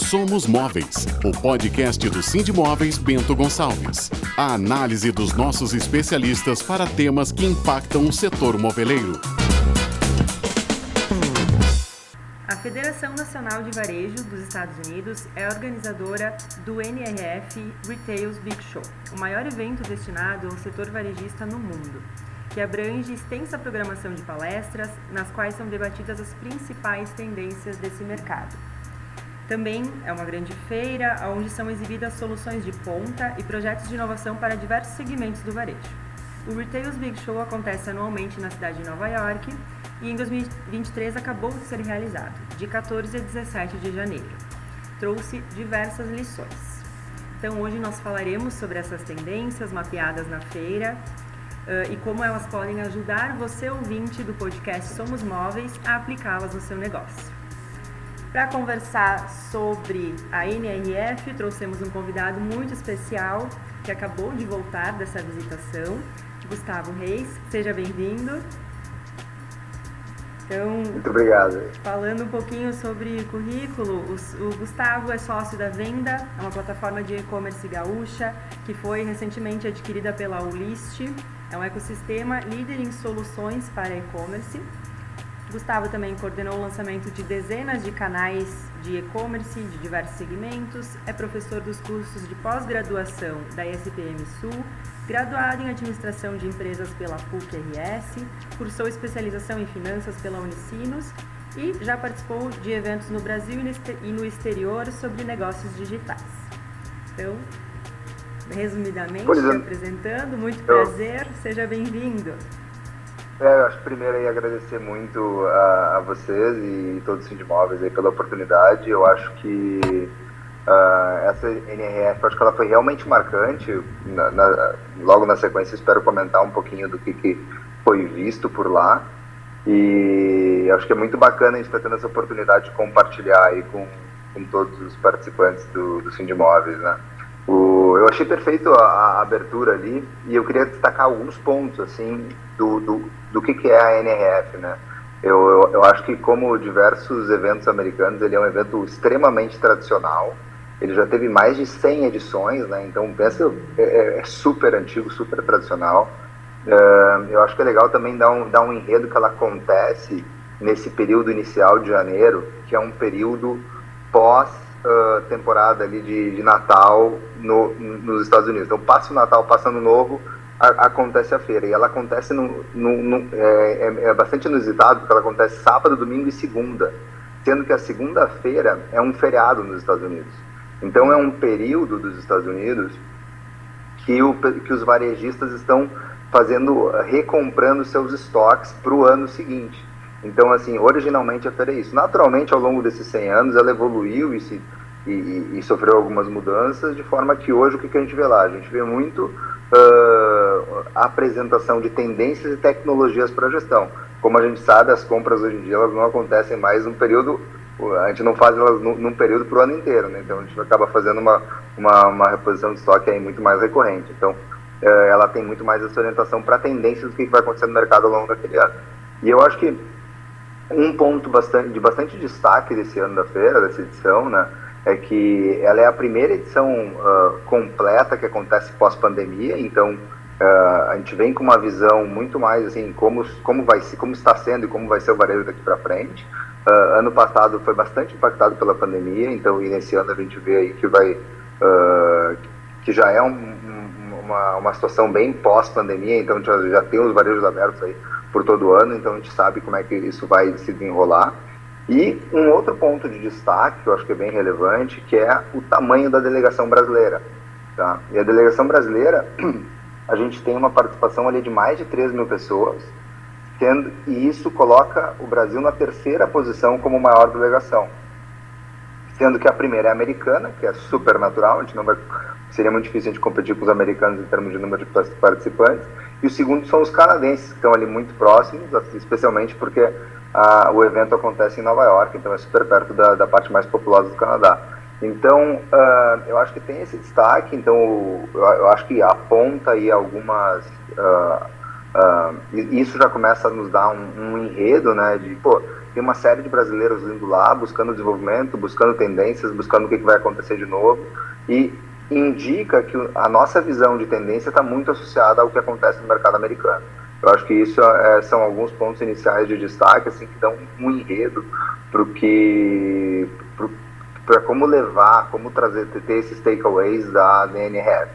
Somos Móveis, o podcast do Sindimóveis Bento Gonçalves. A análise dos nossos especialistas para temas que impactam o setor moveleiro. A Federação Nacional de Varejo dos Estados Unidos é a organizadora do NRF Retail's Big Show, o maior evento destinado ao setor varejista no mundo, que abrange extensa programação de palestras, nas quais são debatidas as principais tendências desse mercado. Também é uma grande feira, onde são exibidas soluções de ponta e projetos de inovação para diversos segmentos do varejo. O Retail's Big Show acontece anualmente na cidade de Nova York e em 2023 acabou de ser realizado, de 14 a 17 de janeiro. Trouxe diversas lições. Então hoje nós falaremos sobre essas tendências mapeadas na feira e como elas podem ajudar você, ouvinte do podcast Somos Móveis, a aplicá-las no seu negócio. Para conversar sobre a NRF, trouxemos um convidado muito especial que acabou de voltar dessa visitação, Gustavo Reis. Seja bem-vindo. Então, muito obrigado. Falando um pouquinho sobre currículo, o Gustavo é sócio da Venda, é uma plataforma de e-commerce gaúcha que foi recentemente adquirida pela Ulist. É um ecossistema líder em soluções para e-commerce. Gustavo também coordenou o lançamento de dezenas de canais de e-commerce de diversos segmentos, é professor dos cursos de pós-graduação da ESPM Sul, graduado em Administração de Empresas pela PUC-RS, cursou especialização em Finanças pela Unicinos e já participou de eventos no Brasil e no exterior sobre negócios digitais. Então, resumidamente, se apresentando, muito prazer, seja bem-vindo. Eu acho que primeiro aí agradecer muito a vocês e todos os Sindimóveis aí pela oportunidade. Eu acho que essa NRF, acho que ela foi realmente marcante. Logo na sequência espero comentar um pouquinho do que foi visto por lá. E acho que é muito bacana a gente estar tendo essa oportunidade de compartilhar aí com todos os participantes do Sindimóveis, né? Eu achei perfeito a abertura ali e eu queria destacar alguns pontos assim do que é a NRF, né? Eu acho que, como diversos eventos americanos, ele é um evento extremamente tradicional. Ele já teve mais de 100 edições, né? Então pensa, é super antigo, super tradicional. Eu acho que é legal também dar um enredo que ela acontece nesse período inicial de janeiro, que é um período pós temporada ali de Natal nos Estados Unidos. Então passa o Natal, passa Ano Novo, acontece a feira. E ela acontece é bastante inusitado, porque ela acontece sábado, domingo e segunda, sendo que a segunda-feira é um feriado nos Estados Unidos. Então é um período dos Estados Unidos que os varejistas estão recomprando seus estoques para o ano seguinte. Então, assim, originalmente a feira é isso. Naturalmente, ao longo desses 100 anos, ela evoluiu e sofreu algumas mudanças, de forma que hoje o que a gente vê lá? A gente vê muito a apresentação de tendências e tecnologias para a gestão. Como a gente sabe, as compras hoje em dia elas não acontecem mais num período, a gente não faz elas num período para o ano inteiro, né? Então a gente acaba fazendo uma reposição de estoque aí muito mais recorrente. Então ela tem muito mais essa orientação para tendências do que vai acontecer no mercado ao longo daquele ano. E eu acho que um ponto de bastante destaque desse ano da feira, dessa edição, né, é que ela é a primeira edição completa que acontece pós-pandemia. Então a gente vem com uma visão muito mais assim, como está sendo e como vai ser o varejo daqui para frente. Ano passado foi bastante impactado pela pandemia, então e nesse ano a gente vê aí que já é uma situação bem pós-pandemia. Então já tem os varejos abertos aí por todo ano, então a gente sabe como é que isso vai se desenrolar. E um outro ponto de destaque, que eu acho que é bem relevante, que é o tamanho da delegação brasileira. Tá? E a delegação brasileira, a gente tem uma participação ali de mais de 3 mil pessoas, e isso coloca o Brasil na terceira posição como maior delegação. Sendo que a primeira é a americana, que é super natural, seria muito difícil a gente competir com os americanos em termos de número de participantes, e o segundo são os canadenses, que estão ali muito próximos, especialmente porque o evento acontece em Nova York, então é super perto da parte mais populosa do Canadá. Então, eu acho que tem esse destaque. Então eu acho que aponta aí algumas... isso já começa a nos dar um enredo, né, de, tem uma série de brasileiros indo lá, buscando desenvolvimento, buscando tendências, buscando o que vai acontecer de novo, e indica que a nossa visão de tendência está muito associada ao que acontece no mercado americano. Eu acho que isso são alguns pontos iniciais de destaque, assim, que dão um enredo para como levar, como ter esses takeaways da NRF.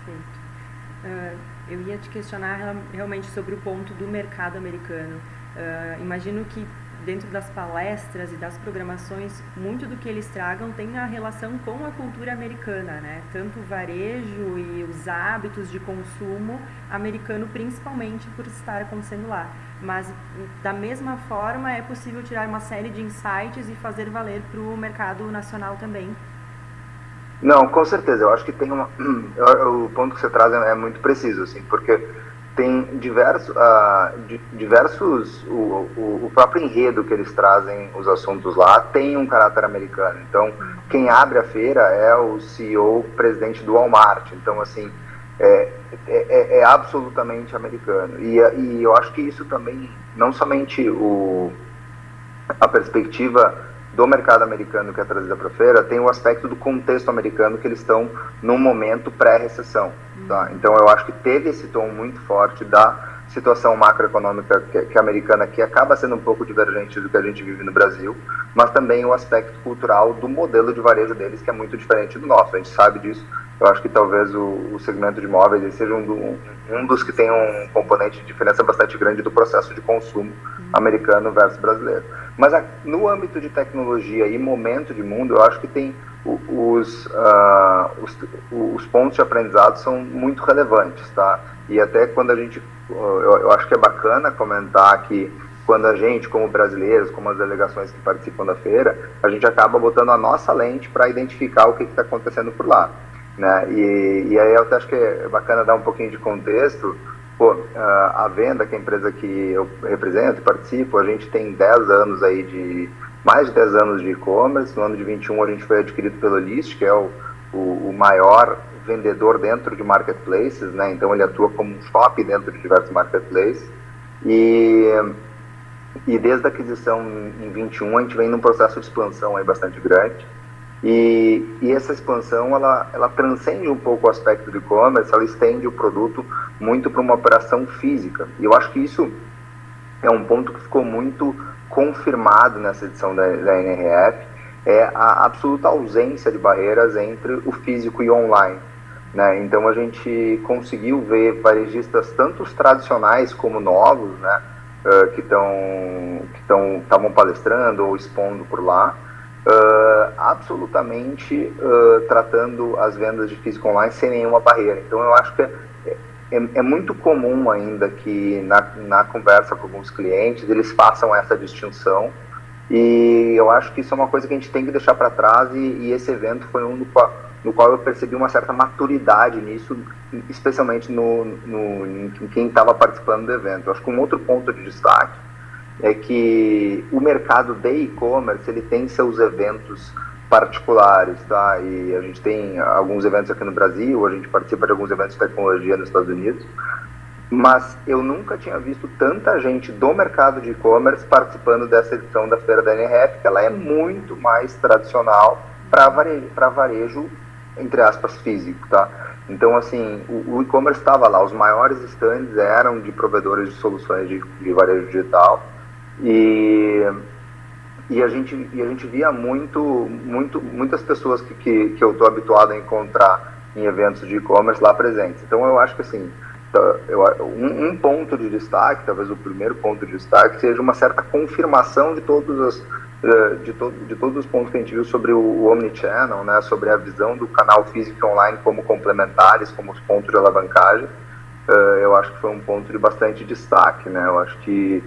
Perfeito. Eu ia te questionar realmente sobre o ponto do mercado americano. Imagino que dentro das palestras e das programações, muito do que eles tragam tem a relação com a cultura americana, né? Tanto o varejo e os hábitos de consumo americano, principalmente por estar acontecendo lá. Mas, da mesma forma, é possível tirar uma série de insights e fazer valer para o mercado nacional também. Não, com certeza. Eu acho que tem o ponto que você traz é muito preciso, assim, porque tem diversos o próprio enredo que eles trazem, os assuntos lá, tem um caráter americano. Então, quem abre a feira é o CEO, presidente do Walmart. Então, assim, é absolutamente americano. E eu acho que isso também, não somente a perspectiva do mercado americano que é trazida para a feira, tem o aspecto do contexto americano, que eles estão num momento pré-recessão. Tá? Então eu acho que teve esse tom muito forte da situação macroeconômica que americana, que acaba sendo um pouco divergente do que a gente vive no Brasil, mas também o aspecto cultural do modelo de varejo deles, que é muito diferente do nosso. A gente sabe disso. Eu acho que talvez o segmento de imóveis seja um dos que tem um componente de diferença bastante grande do processo de consumo americano versus brasileiro. Mas no âmbito de tecnologia e momento de mundo, eu acho que tem os pontos de aprendizado são muito relevantes, tá? E até quando a gente, eu acho que é bacana comentar que quando a gente, como brasileiros, como as delegações que participam da feira, a gente acaba botando a nossa lente para identificar o que está acontecendo por lá, né? E aí eu até acho que é bacana dar um pouquinho de contexto. A Venda, que é a empresa que eu represento e participo, a gente tem 10 anos aí mais de 10 anos de e-commerce. No ano de 21 a gente foi adquirido pelo List, que é o maior vendedor dentro de marketplaces, né? Então ele atua como um shopping dentro de diversos marketplaces. E desde a aquisição em 21 a gente vem num processo de expansão aí bastante grande. E essa expansão, ela transcende um pouco o aspecto do e-commerce, ela estende o produto muito para uma operação física. E eu acho que isso é um ponto que ficou muito confirmado nessa edição da NRF, é a absoluta ausência de barreiras entre o físico e o online, né? Então a gente conseguiu ver varejistas, tanto os tradicionais como novos, né, que estavam palestrando ou expondo por lá, absolutamente tratando as vendas de físico online sem nenhuma barreira. Então eu acho que é muito comum ainda que na conversa com alguns clientes eles façam essa distinção, e eu acho que isso é uma coisa que a gente tem que deixar para trás, e esse evento foi um no qual eu percebi uma certa maturidade nisso, especialmente em quem estava participando do evento. Eu acho que um outro ponto de destaque é que o mercado de e-commerce, ele tem seus eventos particulares, tá? E a gente tem alguns eventos aqui no Brasil, a gente participa de alguns eventos de tecnologia nos Estados Unidos, mas eu nunca tinha visto tanta gente do mercado de e-commerce participando dessa edição da Feira da NRF, que ela é muito mais tradicional para varejo, entre aspas, físico, tá? Então, assim, o e-commerce estava lá, os maiores stands eram de provedores de soluções de varejo digital, e a gente via muitas pessoas que eu estou habituado a encontrar em eventos de e-commerce lá presentes. Então eu acho que assim, um ponto de destaque, talvez o primeiro ponto de destaque, seja uma certa confirmação de todos os pontos que a gente viu sobre o Omnichannel, né, sobre a visão do canal físico e online como complementares, como os pontos de alavancagem. Eu acho que foi um ponto de bastante destaque, né? Eu acho que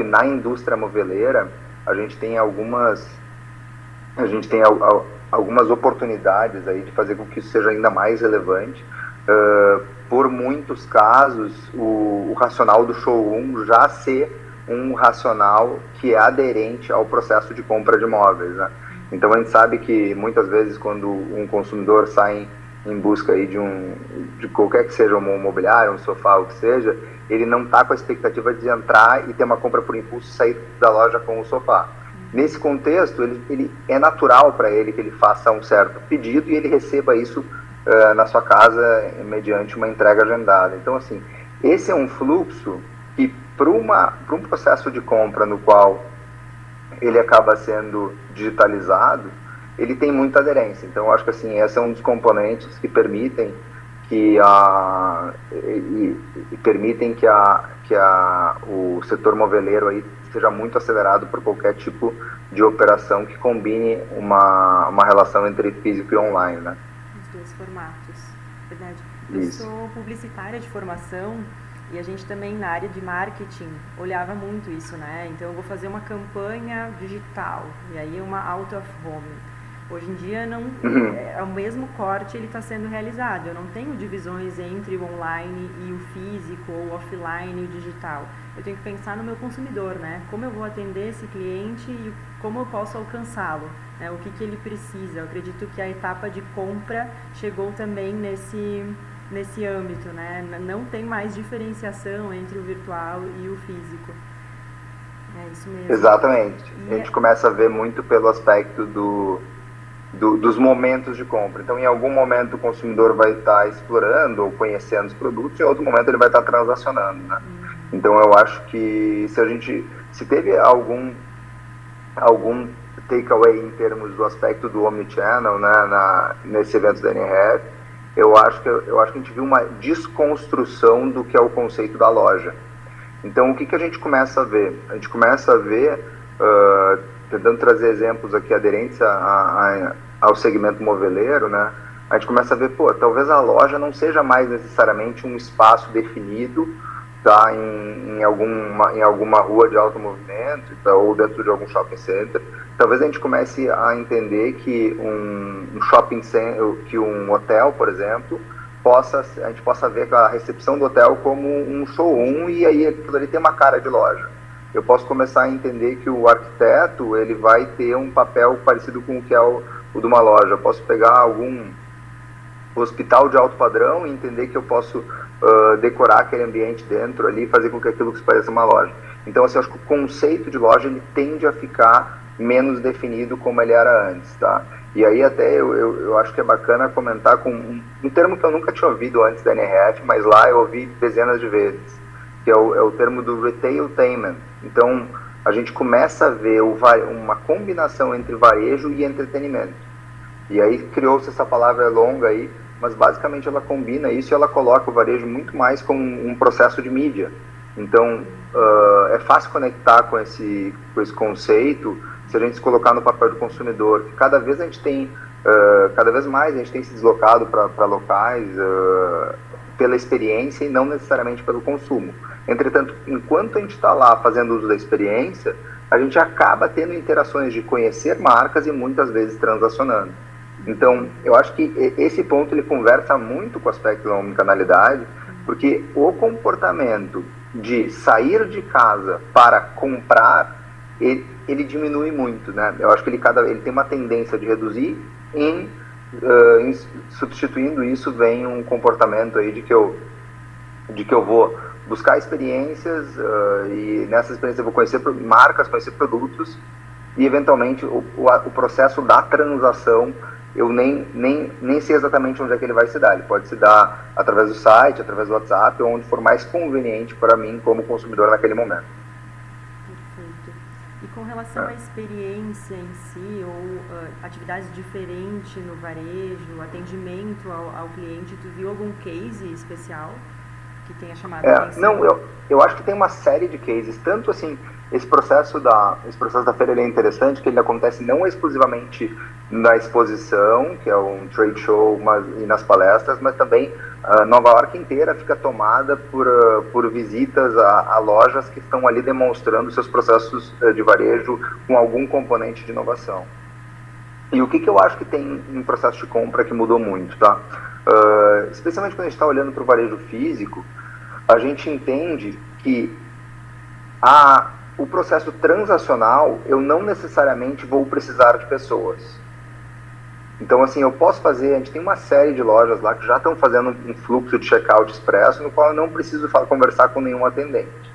na indústria moveleira a gente tem algumas oportunidades aí de fazer com que isso seja ainda mais relevante. Por muitos casos, o racional do showroom já ser um racional que é aderente ao processo de compra de imóveis, né? Então a gente sabe que muitas vezes quando um consumidor sai em busca aí de qualquer que seja um mobiliário, um sofá, o que seja, ele não está com a expectativa de entrar e ter uma compra por impulso e sair da loja com o sofá. Nesse contexto, ele é natural para ele que ele faça um certo pedido e ele receba isso na sua casa mediante uma entrega agendada. Então, assim, esse é um fluxo que para um processo de compra no qual ele acaba sendo digitalizado, ele tem muita aderência. Então, eu acho que assim, esse é um dos componentes que permitem que o setor moveleiro aí seja muito acelerado por qualquer tipo de operação que combine uma relação entre físico e online, né? Os dois formatos, verdade. Isso. Eu sou publicitária de formação e a gente também na área de marketing olhava muito isso, né? Então eu vou fazer uma campanha digital e aí uma out of home. Hoje em dia não é o mesmo corte, ele está sendo realizado. Eu não tenho divisões entre o online e o físico, ou o offline e o digital. Eu tenho que pensar no meu consumidor, né? Como eu vou atender esse cliente e como eu posso alcançá-lo, né? O que ele precisa. Eu acredito que a etapa de compra chegou também nesse âmbito, né? Não tem mais diferenciação entre o virtual e o físico. É isso mesmo. Exatamente. A gente começa a ver muito pelo aspecto dos momentos de compra. Então, em algum momento o consumidor vai estar explorando ou conhecendo os produtos, em outro momento ele vai estar transacionando, né? Então, eu acho que se teve algum takeaway em termos do aspecto do omnichannel, né, nesse evento da NRF, eu acho que a gente viu uma desconstrução do que é o conceito da loja. Então, o que a gente começa a ver? A gente começa a ver, tentando trazer exemplos aqui aderentes ao segmento moveleiro, né? A gente começa a ver, talvez a loja não seja mais necessariamente um espaço definido, tá, em alguma rua de alto movimento, tá, ou dentro de algum shopping center. Talvez a gente comece a entender que um shopping center, que um hotel, por exemplo, a gente possa ver a recepção do hotel como um showroom e aí aquilo ali tem uma cara de loja. Eu posso começar a entender que o arquiteto ele vai ter um papel parecido com o que é o de uma loja. Eu posso pegar algum hospital de alto padrão e entender que eu posso decorar aquele ambiente dentro ali e fazer com que aquilo se pareça uma loja. Então, assim, eu acho que o conceito de loja ele tende a ficar menos definido como ele era antes, tá? E aí até eu acho que é bacana comentar com um termo que eu nunca tinha ouvido antes da NRF, mas lá eu ouvi dezenas de vezes, que é o termo do retailtainment. Então, a gente começa a ver uma combinação entre varejo e entretenimento. E aí criou-se essa palavra longa aí, mas basicamente ela combina isso e ela coloca o varejo muito mais como um processo de mídia. Então, é fácil conectar com esse conceito se a gente se colocar no papel do consumidor. Cada vez mais a gente tem se deslocado para locais pela experiência e não necessariamente pelo consumo. Entretanto, enquanto a gente está lá fazendo uso da experiência, a gente acaba tendo interações de conhecer marcas e muitas vezes transacionando. Então, eu acho que esse ponto ele conversa muito com o aspecto da omnicanalidade, porque o comportamento de sair de casa para comprar, ele diminui muito, né? Eu acho que ele tem uma tendência de reduzir, substituindo isso vem um comportamento aí de que eu vou buscar experiências e nessas experiências eu vou conhecer marcas, conhecer produtos e eventualmente o processo da transação eu nem sei exatamente onde é que ele vai se dar. Ele pode se dar através do site, através do WhatsApp, ou onde for mais conveniente para mim como consumidor naquele momento. Perfeito. E com relação à experiência em si, ou atividades diferentes no varejo, atendimento ao cliente, tu viu algum case especial que tenha chamado a atenção? Não, eu acho que tem uma série de cases, tanto assim, esse processo da feira ele é interessante, que ele acontece não exclusivamente na exposição, que é um trade show, e nas palestras, mas também Nova York inteira fica tomada por visitas a lojas que estão ali demonstrando seus processos de varejo com algum componente de inovação. E o que eu acho que tem em processo de compra que mudou muito, tá? Especialmente quando a gente está olhando para o varejo físico, a gente entende que o processo transacional, eu não necessariamente vou precisar de pessoas. Então, assim, eu posso fazer, a gente tem uma série de lojas lá que já estão fazendo um fluxo de checkout expresso, no qual eu não preciso conversar com nenhum atendente.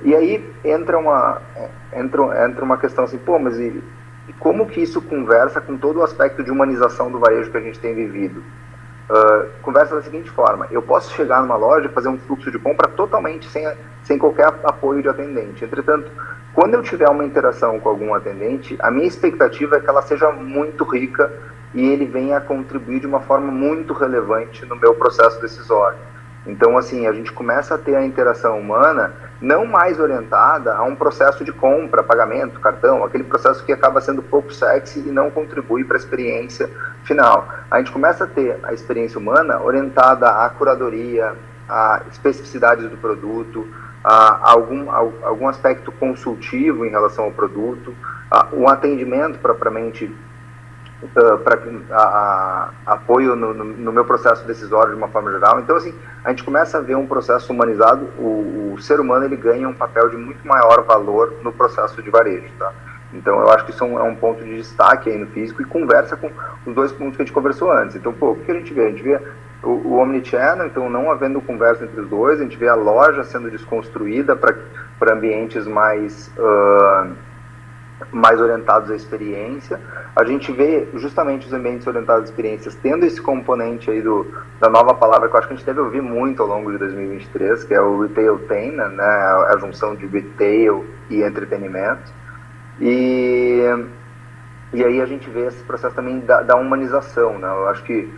E aí entra uma questão assim, pô, mas e como que isso conversa com todo o aspecto de humanização do varejo que a gente tem vivido? Conversa da seguinte forma: eu posso chegar numa loja e fazer um fluxo de compra totalmente sem qualquer apoio de atendente. Entretanto, quando eu tiver uma interação com algum atendente, a minha expectativa é que ela seja muito rica e ele venha a contribuir de uma forma muito relevante no meu processo decisório. Então, assim, a gente começa a ter a interação humana não mais orientada a um processo de compra, pagamento, cartão, aquele processo que acaba sendo pouco sexy e não contribui para a experiência final. A gente começa a ter a experiência humana orientada à curadoria, a especificidades do produto, a algum aspecto consultivo em relação ao produto, um atendimento propriamente para apoio no meu processo decisório de uma forma geral. Então, assim, a gente começa a ver um processo humanizado. O ser humano, ele ganha um papel de muito maior valor no processo de varejo, tá? Então, eu acho que isso é um ponto de destaque aí no físico e conversa com os dois pontos que a gente conversou antes. Então, pô, o que a gente vê? A gente vê o omnichannel, então não havendo conversa entre os dois, a gente vê a loja sendo desconstruída para ambientes mais orientados à experiência. A gente vê justamente os ambientes orientados à experiências tendo esse componente aí da nova palavra que eu acho que a gente deve ouvir muito ao longo de 2023, que é o retailtainment, né, a junção de retail e entretenimento. E aí a gente vê esse processo também da humanização, né? Eu acho que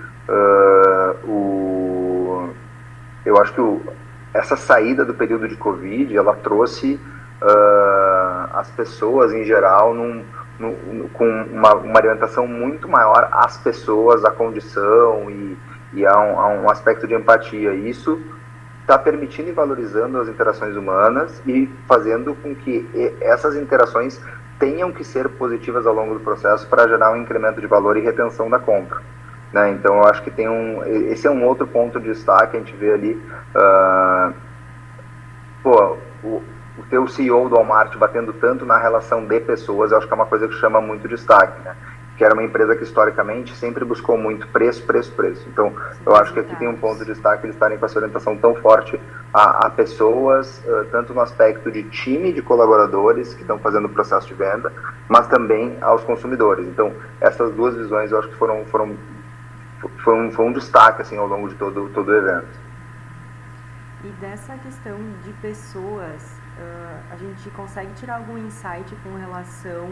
essa saída do período de Covid, ela trouxe as pessoas em geral com uma orientação muito maior às pessoas, à condição e a um aspecto de empatia. Isso está permitindo e valorizando as interações humanas e fazendo com que essas interações tenham que ser positivas ao longo do processo para gerar um incremento de valor e retenção da compra, né? Então eu acho que esse é um outro ponto de destaque. A gente vê ali o teu CEO do Walmart batendo tanto na relação de pessoas. Eu acho que é uma coisa que chama muito destaque, né? Que era uma empresa que historicamente sempre buscou muito preço. Então, eu acho que aqui tem um ponto de destaque eles estarem com essa orientação tão forte a pessoas, tanto no aspecto de time de colaboradores que estão fazendo o processo de venda, mas também aos consumidores. Então, essas duas visões eu acho que foi um destaque assim, ao longo de todo o evento. E dessa questão de pessoas, a gente consegue tirar algum insight com relação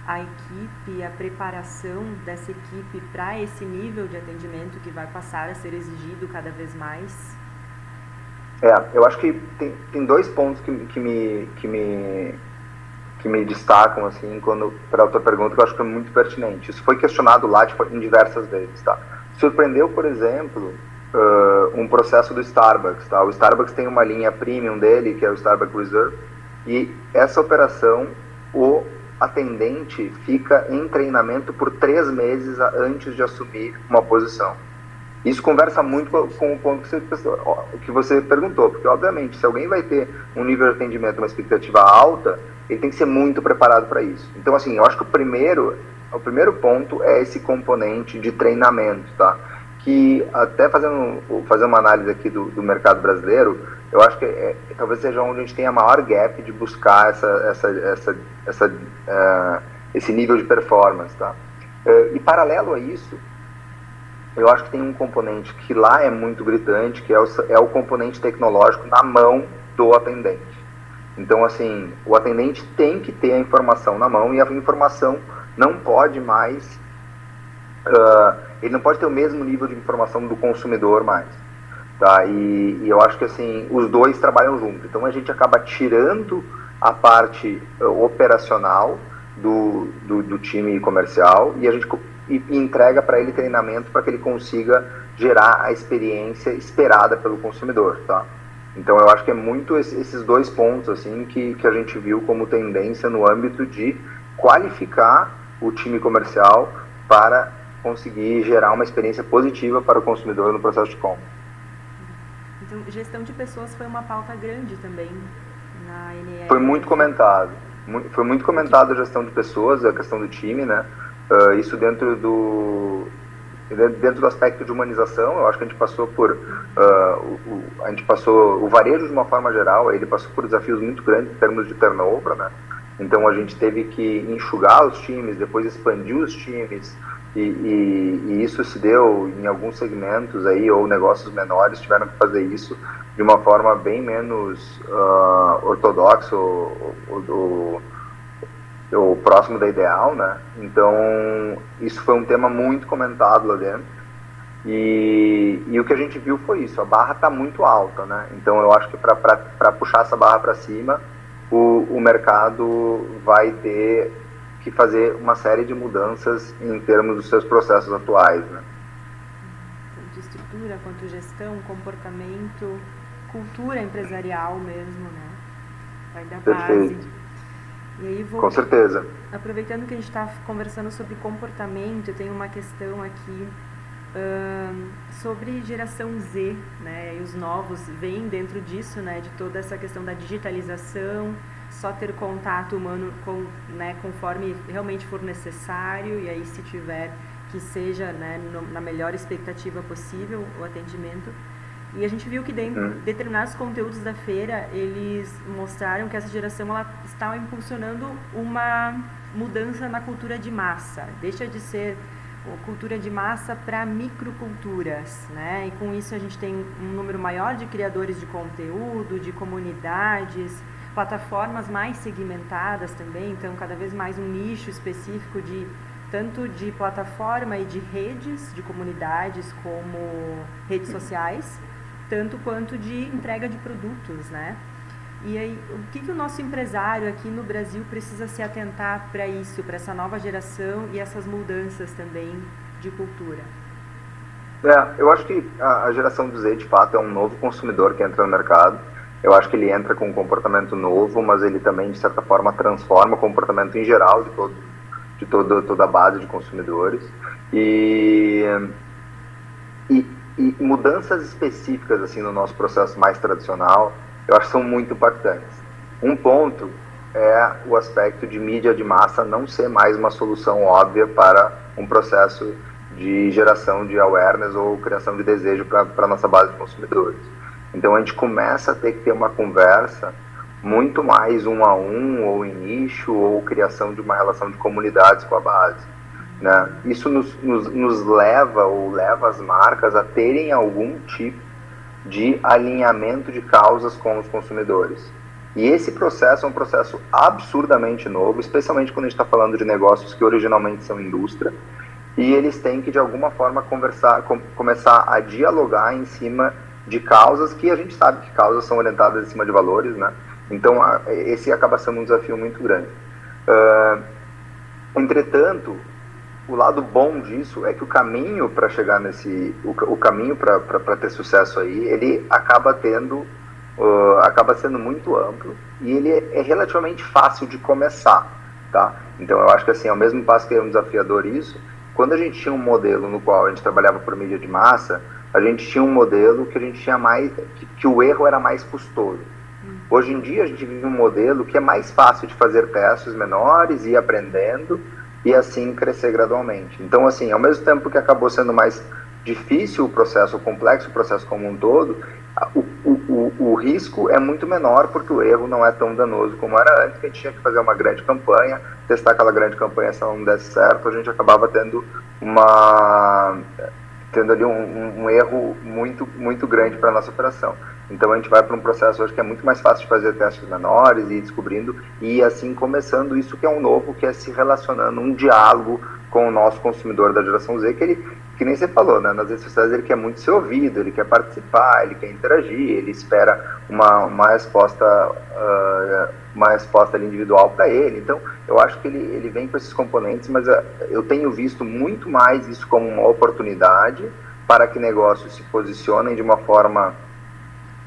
à equipe, a preparação dessa equipe para esse nível de atendimento que vai passar a ser exigido cada vez mais? Eu acho que tem dois pontos que me destacam assim, para a tua pergunta, que eu acho que é muito pertinente. Isso foi questionado lá em diversas vezes, tá? Surpreendeu, por exemplo, um processo do Starbucks, tá? O Starbucks tem uma linha premium dele, que é o Starbucks Reserve, e essa operação, o atendente fica em treinamento por 3 meses antes de assumir uma posição. Isso conversa muito com o ponto que você perguntou, porque obviamente se alguém vai ter um nível de atendimento, uma expectativa alta, ele tem que ser muito preparado para isso. Então, assim, eu acho que o primeiro ponto é esse componente de treinamento, tá? Que até fazendo uma análise aqui do mercado brasileiro, eu acho que talvez seja onde a gente tem a maior gap de buscar esse nível de performance, tá? E paralelo a isso, eu acho que tem um componente que lá é muito gritante, que é o componente tecnológico na mão do atendente. Então, assim, o atendente tem que ter a informação na mão e a informação não pode mais... ele não pode ter o mesmo nível de informação do consumidor mais, tá? E eu acho que assim, os dois trabalham junto. Então a gente acaba tirando a parte operacional do time comercial e a gente entrega para ele treinamento para que ele consiga gerar a experiência esperada pelo consumidor, tá? Então eu acho que é muito esses dois pontos assim que a gente viu como tendência no âmbito de qualificar o time comercial para conseguir gerar uma experiência positiva para o consumidor no processo de compra. Então, gestão de pessoas foi uma pauta grande também na NEF. Foi muito comentado a gestão de pessoas, a questão do time, né? Isso dentro do aspecto de humanização. Eu acho que a gente passou o varejo de uma forma geral, ele passou por desafios muito grandes em termos de turnover, né? Então a gente teve que enxugar os times, depois expandir os times, e isso se deu em alguns segmentos aí, ou negócios menores tiveram que fazer isso de uma forma bem menos ortodoxa ou próximo da ideal, né? Então isso foi um tema muito comentado lá dentro, e o que a gente viu foi isso: a barra está muito alta, né? Então eu acho que para puxar essa barra para cima, o mercado vai ter que fazer uma série de mudanças em termos dos seus processos atuais, né? Tanto estrutura quanto gestão, comportamento, cultura empresarial mesmo, né? Vai dar base. E aí com certeza. Aproveitando que a gente está conversando sobre comportamento, eu tenho uma questão aqui sobre geração Z, né? E os novos vêm dentro disso, né? De toda essa questão da digitalização, só ter contato humano conforme realmente for necessário, e aí se tiver que seja, né, na melhor expectativa possível o atendimento. E a gente viu que dentro de determinados conteúdos da feira, eles mostraram que essa geração ela está impulsionando uma mudança na cultura de massa. Deixa de ser cultura de massa para microculturas, né? E com isso a gente tem um número maior de criadores de conteúdo, de comunidades, plataformas mais segmentadas também, então cada vez mais um nicho específico tanto de plataforma e de redes, de comunidades como redes sociais, tanto quanto de entrega de produtos, né? E aí, o que o nosso empresário aqui no Brasil precisa se atentar para isso, para essa nova geração e essas mudanças também de cultura? Eu acho que a geração do Z, de fato, é um novo consumidor que entra no mercado. Eu acho que ele entra com um comportamento novo, mas ele também, de certa forma, transforma o comportamento em geral de toda a base de consumidores. E mudanças específicas assim no nosso processo mais tradicional, eu acho que são muito impactantes. Um ponto é o aspecto de mídia de massa não ser mais uma solução óbvia para um processo de geração de awareness ou criação de desejo para a nossa base de consumidores. Então a gente começa a ter que ter uma conversa muito mais um a um, ou em nicho, ou criação de uma relação de comunidades com a base, né? Isso nos leva as marcas a terem algum tipo de alinhamento de causas com os consumidores. E esse processo é um processo absurdamente novo, especialmente quando a gente está falando de negócios que originalmente são indústria, e eles têm que, de alguma forma, começar a dialogar em cima de causas que a gente sabe que causas são orientadas em cima de valores, né? Então, esse acaba sendo um desafio muito grande. Entretanto, o lado bom disso é que o caminho para chegar o caminho para ter sucesso aí, ele acaba sendo muito amplo, e ele é relativamente fácil de começar, tá? Então eu acho que assim, ao mesmo passo que é um desafiador isso, quando a gente tinha um modelo no qual a gente trabalhava por mídia de massa, a gente tinha um modelo que a gente tinha que o erro era mais custoso. Hoje em dia a gente vive um modelo que é mais fácil de fazer testes menores e ir aprendendo, e assim crescer gradualmente. Então, assim, ao mesmo tempo que acabou sendo mais difícil o processo, complexo o processo como um todo, o risco é muito menor, porque o erro não é tão danoso como era antes, que a gente tinha que fazer uma grande campanha, testar aquela grande campanha, se ela não desse certo, a gente acabava tendo ali um erro muito, muito grande para a nossa operação. Então a gente vai para um processo hoje que é muito mais fácil de fazer testes menores e ir descobrindo, e assim começando isso que é um novo, que é se relacionando, um diálogo com o nosso consumidor da geração Z, que nem você falou, né? Nas redes sociais ele quer muito ser ouvido, ele quer participar, ele quer interagir, ele espera uma resposta ali individual para ele. Então eu acho que ele vem com esses componentes, mas eu tenho visto muito mais isso como uma oportunidade para que negócios se posicionem de uma forma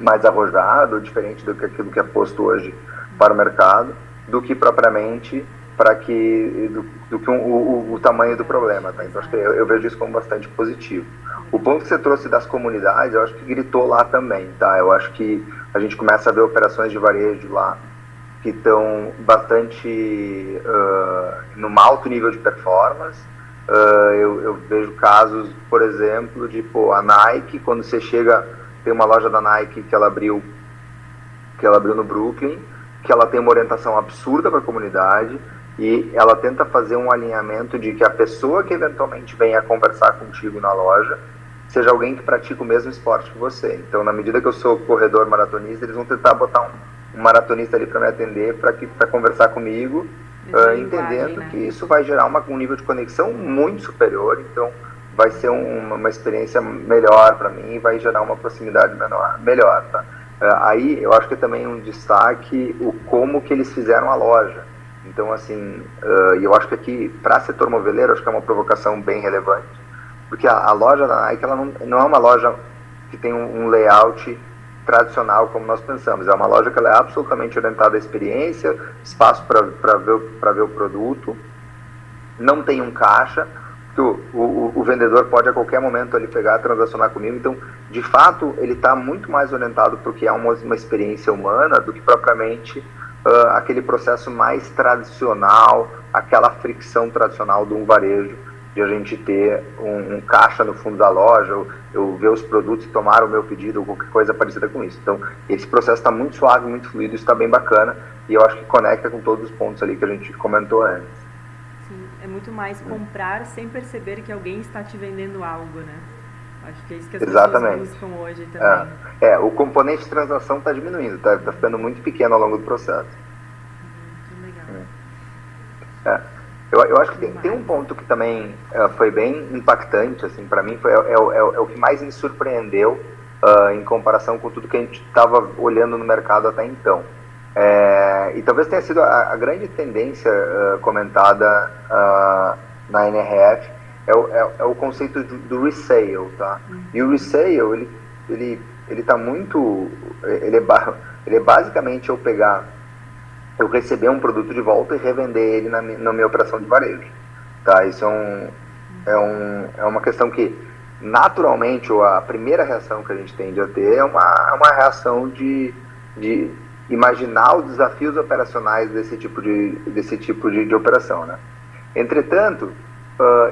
mais arrojada, diferente do que aquilo que é posto hoje para o mercado, do que propriamente o tamanho do problema, tá? Então acho que eu vejo isso como bastante positivo. O ponto que você trouxe das comunidades, eu acho que gritou lá também, tá? Eu acho que a gente começa a ver operações de varejo lá que estão bastante num alto nível de performance. Eu vejo casos, por exemplo, de a Nike, quando você chega, tem uma loja da Nike que ela abriu no Brooklyn, que ela tem uma orientação absurda para a comunidade e ela tenta fazer um alinhamento de que a pessoa que eventualmente venha conversar contigo na loja seja alguém que pratica o mesmo esporte que você. Então, na medida que eu sou corredor maratonista, eles vão tentar botar um maratonista ali para me atender, para conversar comigo, entendendo que isso vai gerar um nível de conexão muito superior, então vai ser uma experiência melhor para mim e vai gerar uma proximidade melhor, tá? Aí eu acho que também um destaque como que eles fizeram a loja. Então, assim, eu acho que aqui, para setor moveleiro, acho que é uma provocação bem relevante, porque a loja da Nike, ela não é uma loja que tem um layout tradicional como nós pensamos. É uma loja que ela é absolutamente orientada à experiência, espaço para ver o produto, não tem um caixa, que o vendedor pode a qualquer momento ali pegar, transacionar comigo. Então, de fato, ele está muito mais orientado para o que é uma experiência humana do que propriamente aquele processo mais tradicional, aquela fricção tradicional de um varejo, de a gente ter um caixa no fundo da loja, eu ver os produtos e tomar o meu pedido ou qualquer coisa parecida com isso. Então, esse processo está muito suave, muito fluido, isso está bem bacana e eu acho que conecta com todos os pontos ali que a gente comentou antes. Sim, é muito mais comprar sem perceber que alguém está te vendendo algo, né? Acho que é isso que as pessoas buscam hoje também. O componente de transação está diminuindo, está ficando muito pequeno ao longo do processo. Que legal. Eu acho que tem um ponto que também foi bem impactante, assim, para mim, é o que mais me surpreendeu em comparação com tudo que a gente estava olhando no mercado até então. E talvez tenha sido a grande tendência comentada na NRF, é o conceito do resale, tá? E o resale, ele tá muito... Ele é basicamente eu receber um produto de volta e revender ele na minha operação de varejo, tá? Isso é uma questão que, naturalmente, a primeira reação que a gente tende a ter é uma reação de imaginar os desafios operacionais desse tipo de operação, né? Entretanto,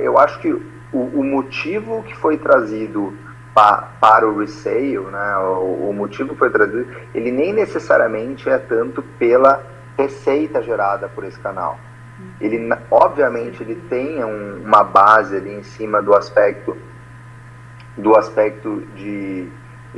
eu acho que o motivo que foi trazido para o resale, né, o motivo que foi trazido, ele nem necessariamente é tanto pela receita gerada por esse canal. Ele, obviamente, ele tem uma base ali em cima do aspecto de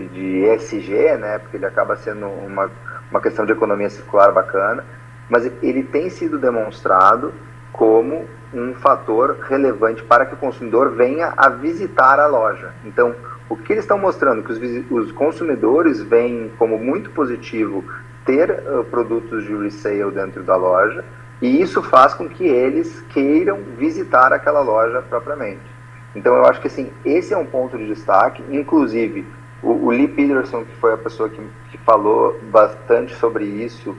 ESG, né, porque ele acaba sendo uma questão de economia circular bacana, mas ele tem sido demonstrado como um fator relevante para que o consumidor venha a visitar a loja. Então, o que eles estão mostrando? Que os consumidores veem como muito positivo ter produtos de resale dentro da loja, e isso faz com que eles queiram visitar aquela loja propriamente. Então, eu acho que assim, esse é um ponto de destaque. Inclusive, o Lee Peterson, que foi a pessoa que falou bastante sobre isso,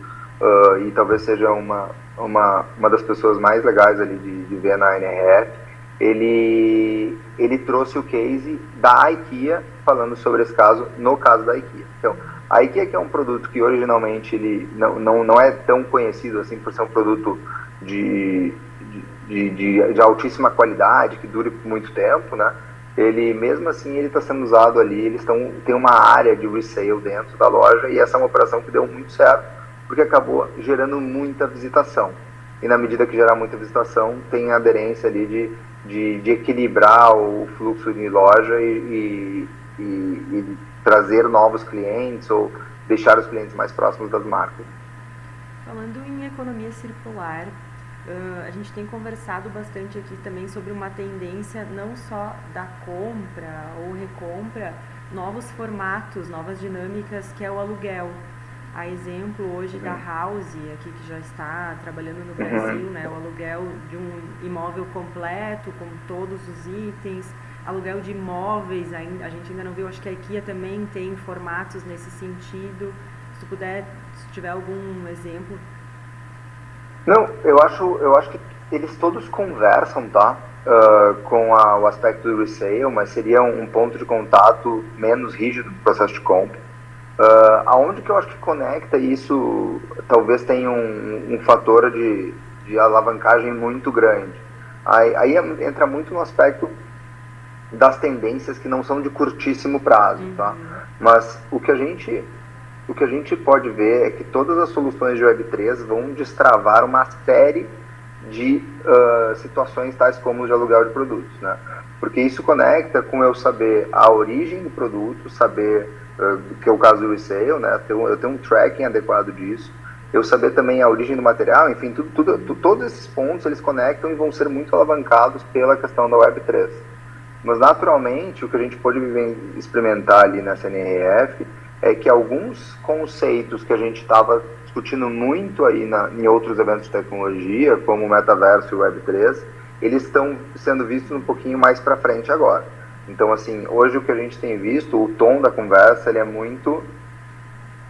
e talvez seja uma das pessoas mais legais ali de ver na NRF, ele trouxe o case da IKEA, falando sobre esse caso, no caso da IKEA. Então, a IKEA, que é um produto que originalmente ele não é tão conhecido assim por ser um produto de altíssima qualidade, que dure por muito tempo, né? Ele, mesmo assim, ele está sendo usado ali, eles têm uma área de resale dentro da loja, e essa é uma operação que deu muito certo, porque acabou gerando muita visitação. E na medida que gerar muita visitação, tem a aderência ali de equilibrar o fluxo de loja e trazer novos clientes ou deixar os clientes mais próximos das marcas. Falando em economia circular, a gente tem conversado bastante aqui também sobre uma tendência não só da compra ou recompra, novos formatos, novas dinâmicas, que é o aluguel. A exemplo hoje da House, aqui que já está trabalhando no Brasil, né, o aluguel de um imóvel completo, com todos os itens, aluguel de imóveis, a gente ainda não viu, acho que a IKEA também tem formatos nesse sentido. Se tu puder, se tiver algum exemplo. Não, eu acho que eles todos conversam, tá? Com o aspecto do resale, mas seria um ponto de contato menos rígido do processo de compra. Aonde que eu acho que conecta isso, talvez tenha um fator de alavancagem muito grande. Aí entra muito no aspecto das tendências que não são de curtíssimo prazo, tá? Mas o que a gente pode ver é que todas as soluções de Web3 vão destravar uma série de situações tais como o de aluguel de produtos, né? Porque isso conecta com eu saber a origem do produto, saber, que é o caso do resale, né? Eu tenho um tracking adequado disso, eu saber também a origem do material, enfim, todos esses pontos eles conectam e vão ser muito alavancados pela questão da Web3. Mas naturalmente o que a gente pode experimentar ali nessa NRF é que alguns conceitos que a gente estava discutindo muito aí em outros eventos de tecnologia, como o metaverso e o Web3, eles estão sendo vistos um pouquinho mais para frente agora. Então, assim, hoje o que a gente tem visto, o tom da conversa, ele é muito...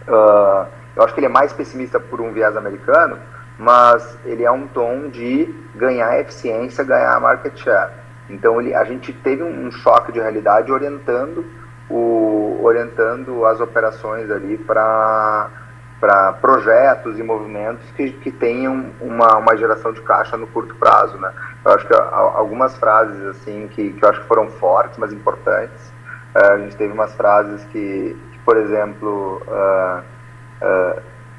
eu acho que ele é mais pessimista por um viés americano, mas ele é um tom de ganhar eficiência, ganhar market share. Então, a gente teve um choque de realidade orientando as operações ali para projetos e movimentos que tenham uma geração de caixa no curto prazo, né? Eu acho que algumas frases assim que eu acho que foram fortes, mas importantes. A gente teve umas frases que por exemplo,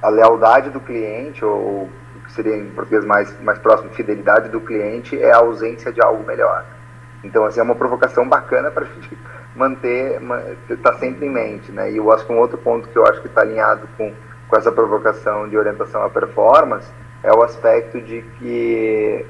a lealdade do cliente, ou que seria em português mais próximo, fidelidade do cliente, é a ausência de algo melhor. Então, assim, é uma provocação bacana para a gente tá sempre em mente, né? E eu acho que um outro ponto que eu acho que está alinhado com essa provocação de orientação à performance é o aspecto de que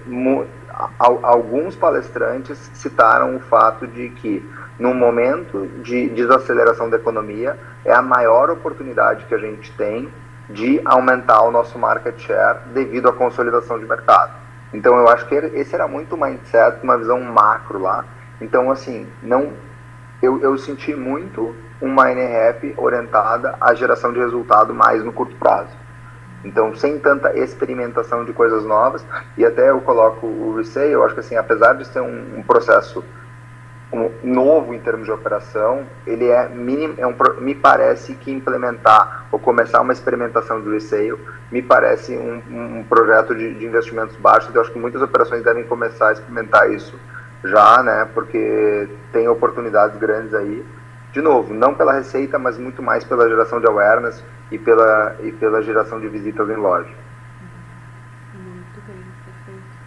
alguns palestrantes citaram o fato de que num momento de desaceleração da economia é a maior oportunidade que a gente tem de aumentar o nosso market share devido à consolidação de mercado. Então eu acho que esse era muito o mindset, uma visão macro lá. Então, assim, eu senti muito uma NRF orientada à geração de resultado mais no curto prazo. Então, sem tanta experimentação de coisas novas, e até eu coloco o resale, eu acho que assim, apesar de ser um processo novo em termos de operação, ele é mínimo, me parece que implementar ou começar uma experimentação do resale me parece um projeto de investimentos baixos. Eu acho que muitas operações devem começar a experimentar isso já, né, porque tem oportunidades grandes aí, de novo, não pela receita, mas muito mais pela geração de awareness e pela geração de visitas em loja. Muito bem, perfeito.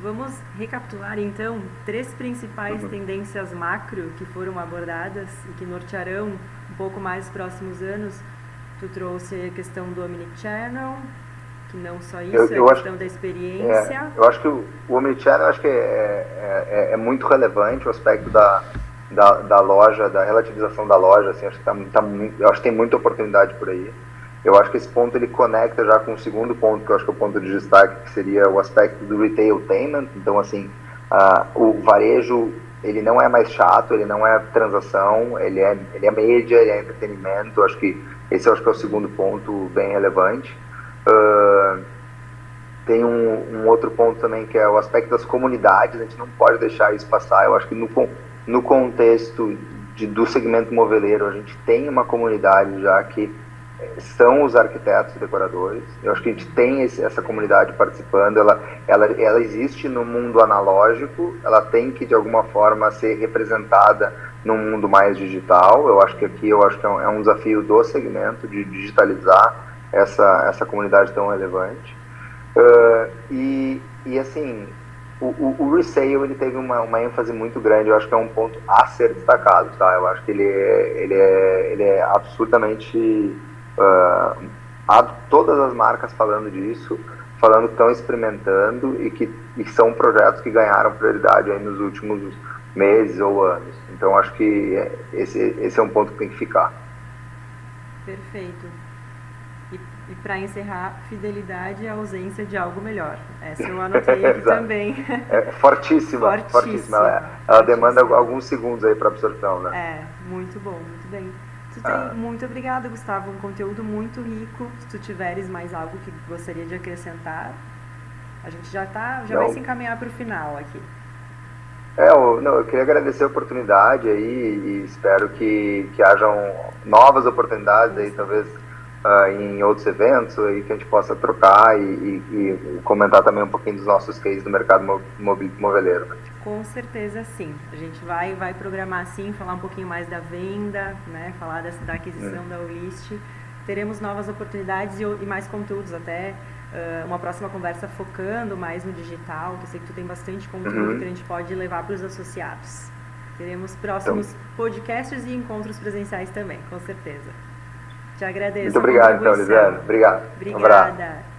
Vamos recapitular então 3 principais tendências macro que foram abordadas e que nortearão um pouco mais os próximos anos. Tu trouxe a questão do Omnichannel, que não só isso, a questão da experiência. Eu acho que o Omnichannel acho que é muito relevante, o aspecto da loja, da relativização da loja, assim, acho que eu acho que tem muita oportunidade por aí. Eu acho que esse ponto ele conecta já com o segundo ponto, que eu acho que é o ponto de destaque, que seria o aspecto do retailtainment. Então, assim, o varejo, ele não é mais chato, ele não é transação, ele é mídia, ele é entretenimento. Eu acho que esse é o segundo ponto bem relevante. Tem um outro ponto também, que é o aspecto das comunidades. A gente não pode deixar isso passar. Eu acho que no contexto do segmento moveleiro, a gente tem uma comunidade já que são os arquitetos e decoradores. Eu acho que a gente tem essa comunidade participando. Ela existe no mundo analógico, ela tem que de alguma forma ser representada no mundo mais digital. Eu acho que aqui é um desafio do segmento de digitalizar essa comunidade tão relevante. E assim, o resale ele teve uma ênfase muito grande. Eu acho que é um ponto a ser destacado, tá? Eu acho que ele é absolutamente todas as marcas falando disso, falando que estão experimentando e que são projetos que ganharam prioridade aí nos últimos meses ou anos. Então acho que esse é um ponto que tem que ficar. Perfeito. E para encerrar, fidelidade e ausência de algo melhor. Essa eu anotei aqui também. Fortíssima. Ela demanda alguns segundos aí para absorção, né? Muito bom, muito bem. Muito obrigada, Gustavo. Um conteúdo muito rico. Se tu tiveres mais algo que gostaria de acrescentar, a gente já vai se encaminhar para o final aqui. Eu queria agradecer a oportunidade aí e espero que hajam novas oportunidades aí, talvez em outros eventos aí que a gente possa trocar e comentar também um pouquinho dos nossos cases do mercado moveleiro. Com certeza sim. A gente vai programar sim, falar um pouquinho mais da venda, né? Falar da aquisição da Olist. Teremos novas oportunidades e mais conteúdos até. Uma próxima conversa focando mais no digital, que eu sei que tu tem bastante conteúdo que a gente pode levar para os associados. Teremos próximos podcasts e encontros presenciais também, com certeza. Te agradeço. Muito obrigado, então, Lisandro. Obrigado. Obrigada.